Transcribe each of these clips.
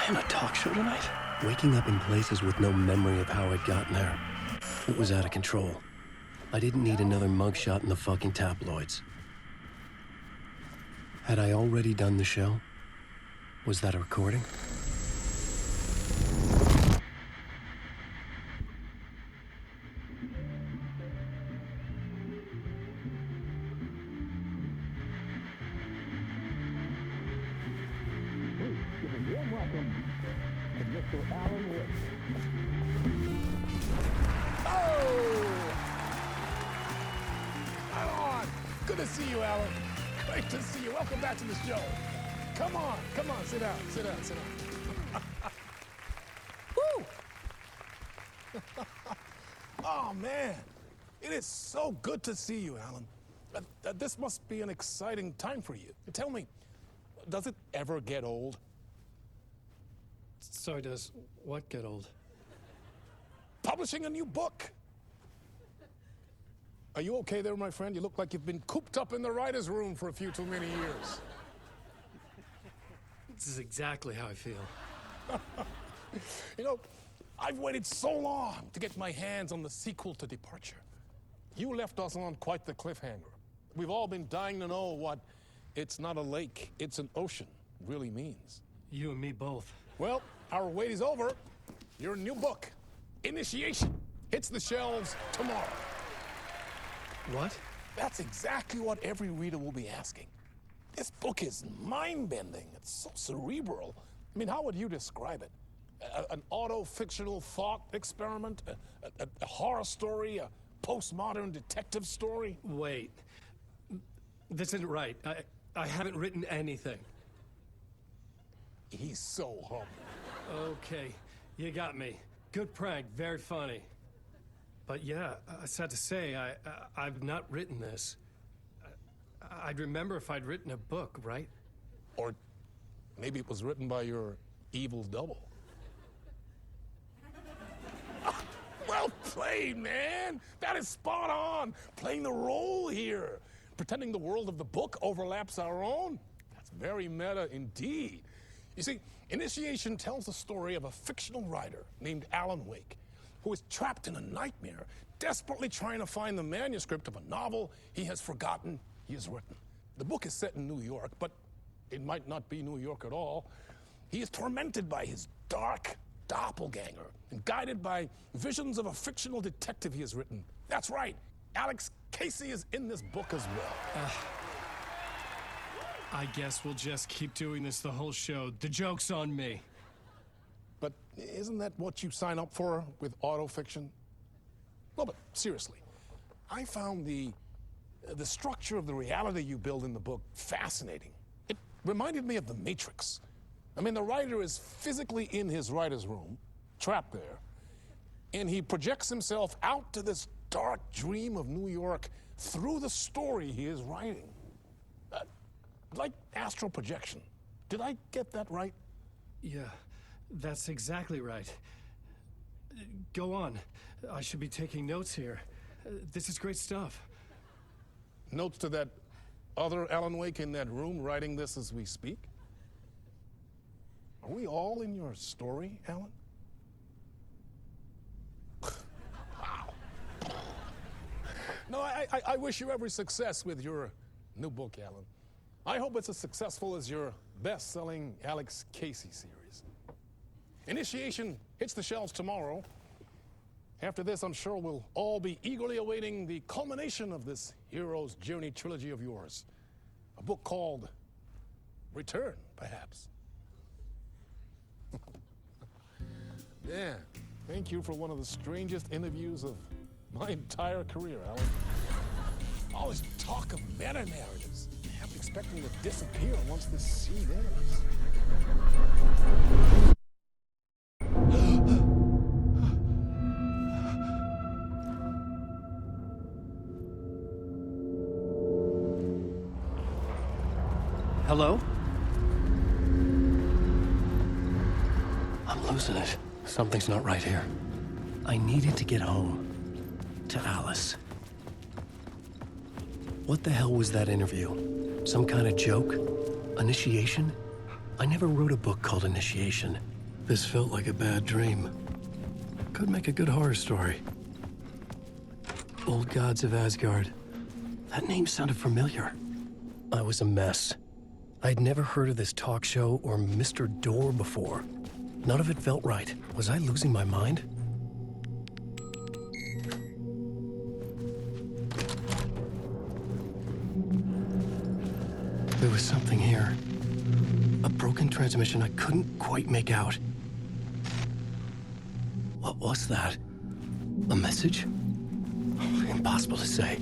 in a talk show tonight? Waking up in places with no memory of how I'd gotten there. It was out of control. I didn't need another mugshot in the fucking tabloids. Had I already done the show? Was that a recording? Good to see you, Alan. Great to see you. Welcome back to the show. Come on, sit down. Woo! Oh, man. It is so good to see you, Alan. This must be an exciting time for you. Tell me, does it ever get old? Sorry, does what get old? Publishing a new book. Are you okay there, my friend? You look like you've been cooped up in the writer's room for a few too many years. This is exactly how I feel. You know, I've waited so long to get my hands on the sequel to Departure. You left us on quite the cliffhanger. We've all been dying to know what "it's not a lake, it's an ocean" really means. You and me both. Well, our wait is over. Your new book, Initiation, hits the shelves tomorrow. What? That's exactly what every reader will be asking. This book is mind-bending. It's so cerebral. I mean, how would you describe it? An auto-fictional thought experiment? A horror story? A postmodern detective story? Wait. This isn't right. I haven't written anything. He's so humble. Okay, you got me. Good prank, very funny. But yeah, sad to say, I've not written this. I'd remember if I'd written a book, right? Or maybe it was written by your evil double. Well played, man. That is spot on. Playing the role here. Pretending the world of the book overlaps our own. That's very meta indeed. You see, Initiation tells the story of a fictional writer named Alan Wake, who is trapped in a nightmare, desperately trying to find the manuscript of a novel he has forgotten he has written. The book is set in New York, but it might not be New York at all. He is tormented by his dark doppelganger and guided by visions of a fictional detective he has written. That's right, Alex Casey is in this book as well. I guess we'll just keep doing this the whole show. The joke's on me. But isn't that what you sign up for with autofiction? No, but seriously, I found the structure of the reality you build in the book fascinating. It reminded me of The Matrix. I mean, the writer is physically in his writer's room, trapped there, and he projects himself out to this dark dream of New York through the story he is writing. Like astral projection. Did I get that right? Yeah, that's exactly right. Go on. I should be taking notes here. This is great stuff. Notes to that other Alan Wake in that room writing this as we speak? Are we all in your story, Alan? Wow. No, I wish you every success with your new book, Alan. I hope it's as successful as your best-selling Alex Casey series. Initiation hits the shelves tomorrow. After this, I'm sure we'll all be eagerly awaiting the culmination of this hero's journey trilogy of yours. A book called Return, perhaps. Yeah, thank you for one of the strangest interviews of my entire career, Alan. All this talk of meta-narratives. I'm expecting to disappear once this scene ends. Hello? I'm losing it. Something's not right here. I needed to get home. To Alice. What the hell was that interview? Some kind of joke? Initiation? I never wrote a book called Initiation. This felt like a bad dream. Could make a good horror story. Old Gods of Asgard. That name sounded familiar. I was a mess. I'd never heard of this talk show or Mr. Door before. None of it felt right. Was I losing my mind? There was something here. A broken transmission I couldn't quite make out. What was that? A message? Impossible to say.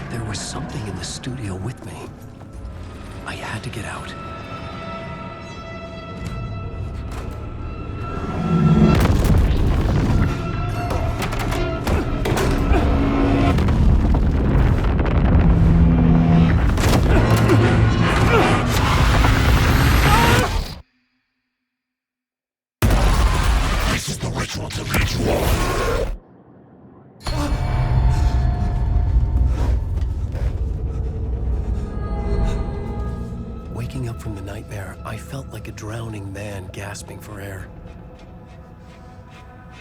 There was something in the studio with me. I had to get out. This is the ritual to lead you on. Waking up from the nightmare, I felt like a drowning man gasping for air.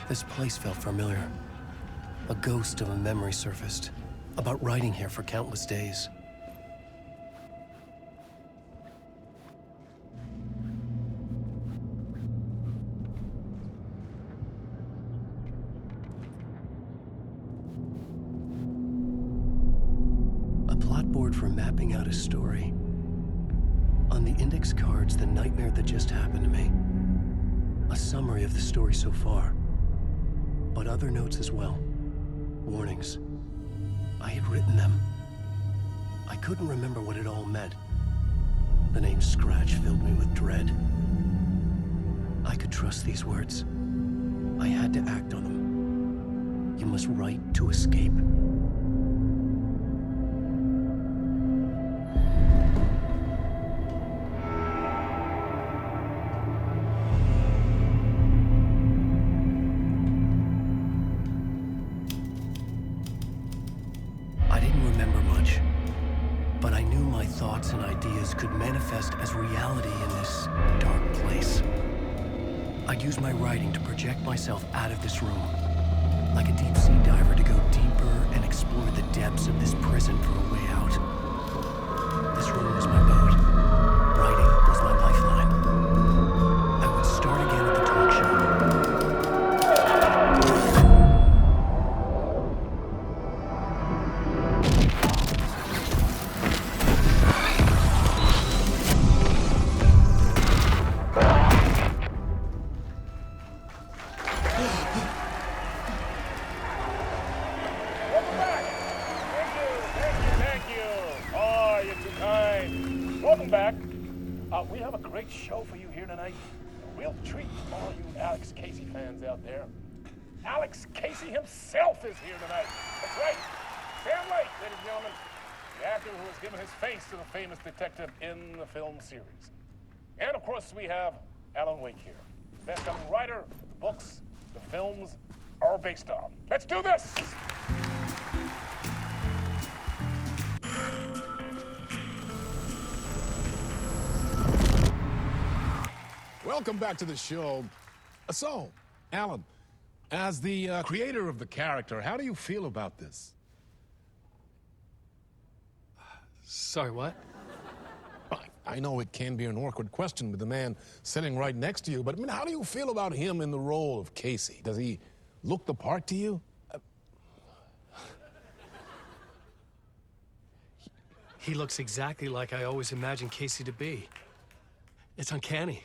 This place felt familiar. A ghost of a memory surfaced, about riding here for countless days. A plot board for mapping out a story. On the index cards, the nightmare that just happened to me. A summary of the story so far. But other notes as well. Warnings. I had written them. I couldn't remember what it all meant. The name Scratch filled me with dread. I could trust these words. I had to act on them. You must write to escape. I didn't remember much, but I knew my thoughts and ideas could manifest as reality in this dark place. I'd use my writing to project myself out of this room, like a deep sea diver to go deeper and explore the depths of this prison for a way out. This room was my boat. Writing was my lifeline. I would start again at the talk show. Welcome back. Thank you. Oh, you're too kind. Welcome back. We have a great show for you here tonight. A real treat for all you Alex Casey fans out there. Alex Casey himself is here tonight. That's right. Sam Lake, ladies and gentlemen, the actor who has given his face to the famous detective in the film series. And of course, we have Alan Wake here, best-selling writer, the books, the films are based on. Let's do this! Welcome back to the show. So, Alan, as the creator of the character, how do you feel about this? Sorry, what? I know it can be an awkward question with the man sitting right next to you, but I mean, how do you feel about him in the role of Casey? Does he look the part to you? He looks exactly like I always imagined Casey to be. It's uncanny.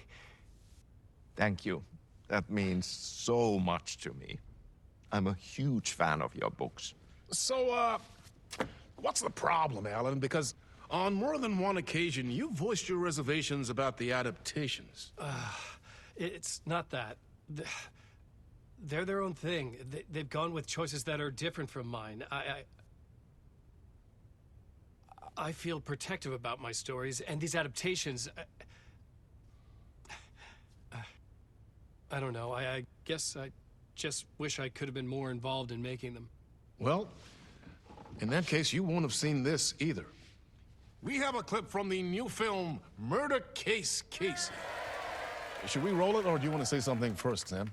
Thank you. That means so much to me. I'm a huge fan of your books. So, what's the problem, Alan? Because on more than one occasion, you voiced your reservations about the adaptations. It's not that. They're their own thing. They've gone with choices that are different from mine. I feel protective about my stories, and these adaptations... I don't know. I guess I just wish I could have been more involved in making them. Well, in that case, you won't have seen this either. We have a clip from the new film, Murder Case Casey. Should we roll it, or do you want to say something first, Sam?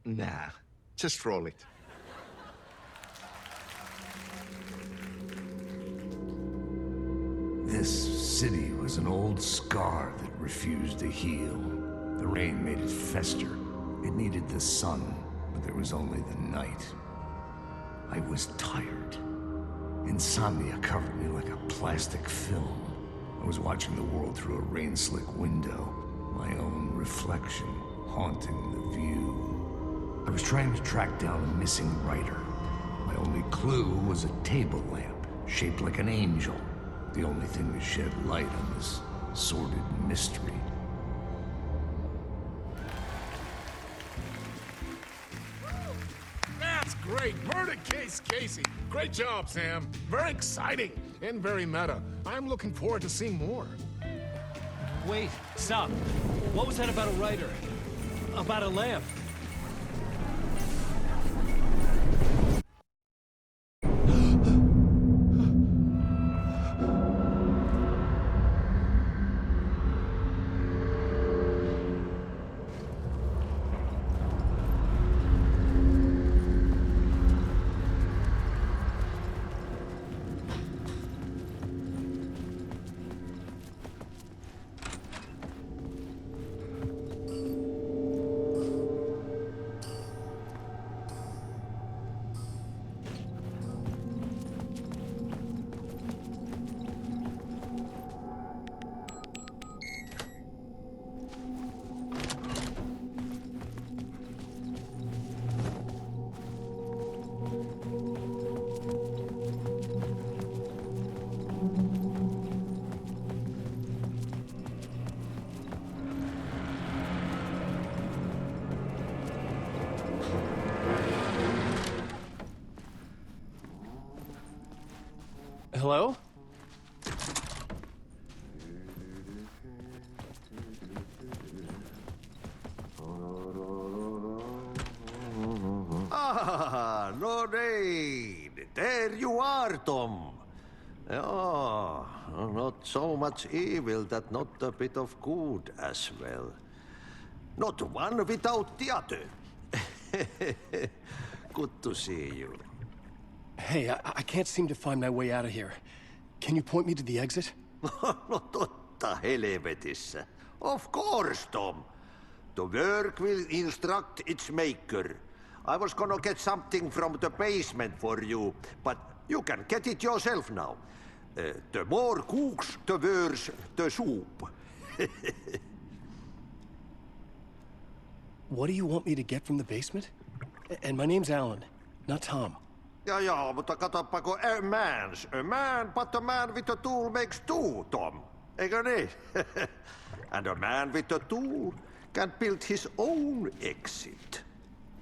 Nah, just roll it. This city was an old scar that refused to heal. The rain made it fester. It needed the sun, but there was only the night. I was tired. Insomnia covered me like a plastic film. I was watching the world through a rain-slick window, my own reflection haunting the view. I was trying to track down a missing writer. My only clue was a table lamp, shaped like an angel. The only thing to shed light on this sordid mystery. That's great! Murder Case Casey! Great job, Sam. Very exciting and very meta. I'm looking forward to seeing more. Wait, stop. What was that about a writer? About a lamp? Hello? Ah, Lorraine! There you are, Tom. Oh, not so much evil that not a bit of good as well. Not one without the other. Good to see you. Hey, I can't seem to find my way out of here. Can you point me to the exit? No totta helvetissä. Of course, Tom. The work will instruct its maker. I was gonna get something from the basement for you, but you can get it yourself now. The more cooks, the worse the soup. What do you want me to get from the basement? And my name's Alan, not Tom. Ja, mutta katoppa kun a man, but a man with a tool makes two, Tom. Eikö niin? And a man with a tool can build his own exit.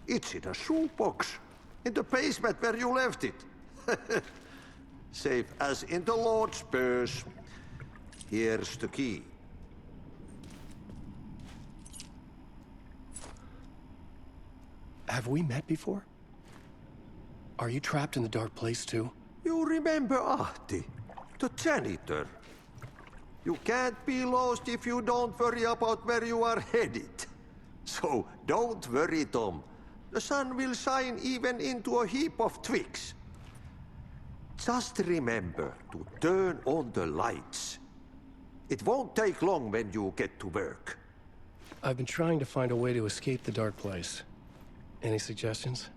It's in a shoebox, in the basement where you left it. Safe as in the Lord's purse. Here's the key. Have we met before? Are you trapped in the dark place too? You remember Ahti, the janitor. You can't be lost if you don't worry about where you are headed. So don't worry, Tom. The sun will shine even into a heap of twigs. Just remember to turn on the lights. It won't take long when you get to work. I've been trying to find a way to escape the dark place. Any suggestions?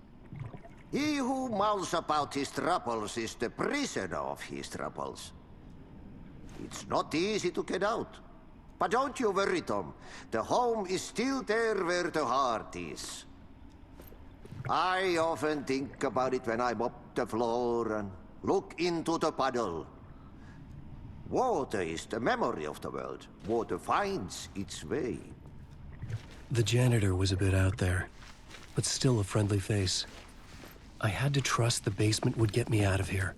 He who mouths about his troubles is the prisoner of his troubles. It's not easy to get out. But don't you worry, Tom. The home is still there where the heart is. I often think about it when I mop the floor and look into the puddle. Water is the memory of the world. Water finds its way. The janitor was a bit out there, but still a friendly face. I had to trust the basement would get me out of here.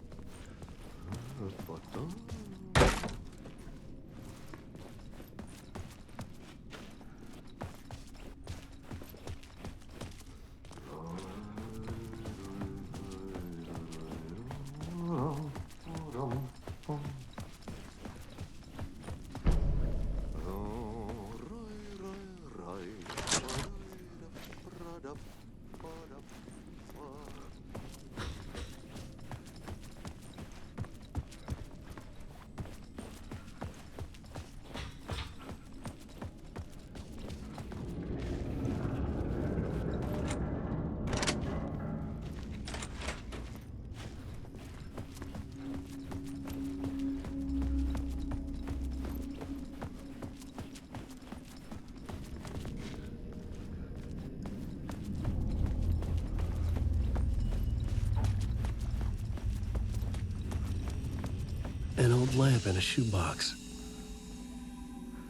lamp in a shoebox.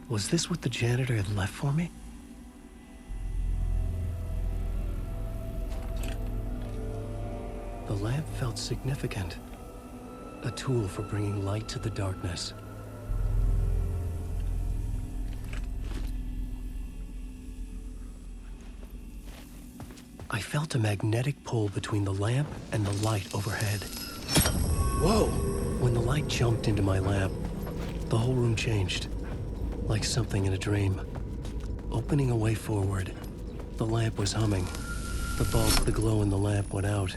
Was this what the janitor had left for me? The lamp felt significant. A tool for bringing light to the darkness. I felt a magnetic pull between the lamp and the light overhead. Whoa! When the light jumped into my lamp, the whole room changed, like something in a dream. Opening a way forward, the lamp was humming. The bulb of the glow in the lamp went out,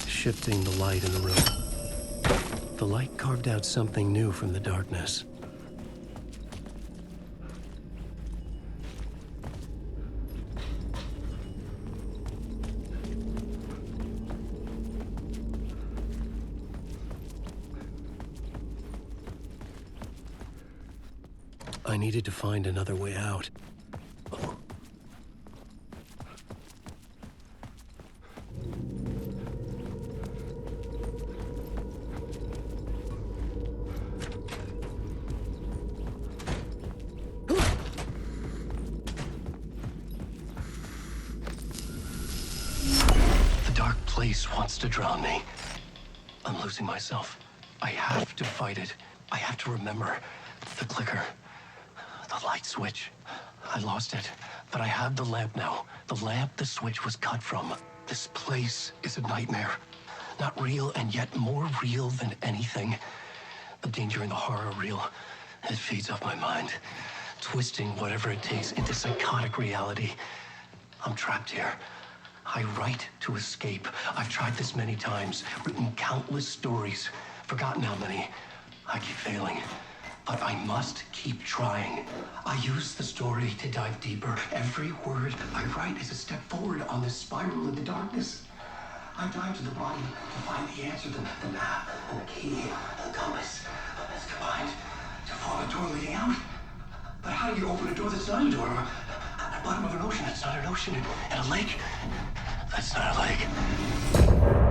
shifting the light in the room. The light carved out something new from the darkness. I needed to find another way out. The dark place wants to drown me. I'm losing myself. I have to fight it. I have to remember the clicker. The light switch. I lost it, but I have the lamp now. The lamp the switch was cut from. This place is a nightmare. Not real, and yet more real than anything. The danger and the horror are real. It feeds off my mind, twisting whatever it takes into psychotic reality. I'm trapped here. I write to escape. I've tried this many times, written countless stories, forgotten how many. I keep failing. But I must keep trying. I use the story to dive deeper. Every word I write is a step forward on this spiral into darkness. I dive to the body to find the answer, the map, and the key, and the compass. It's combined to form a door leading out. But how do you open a door that's not a door? At the bottom of an ocean that's not an ocean. And a lake that's not a lake.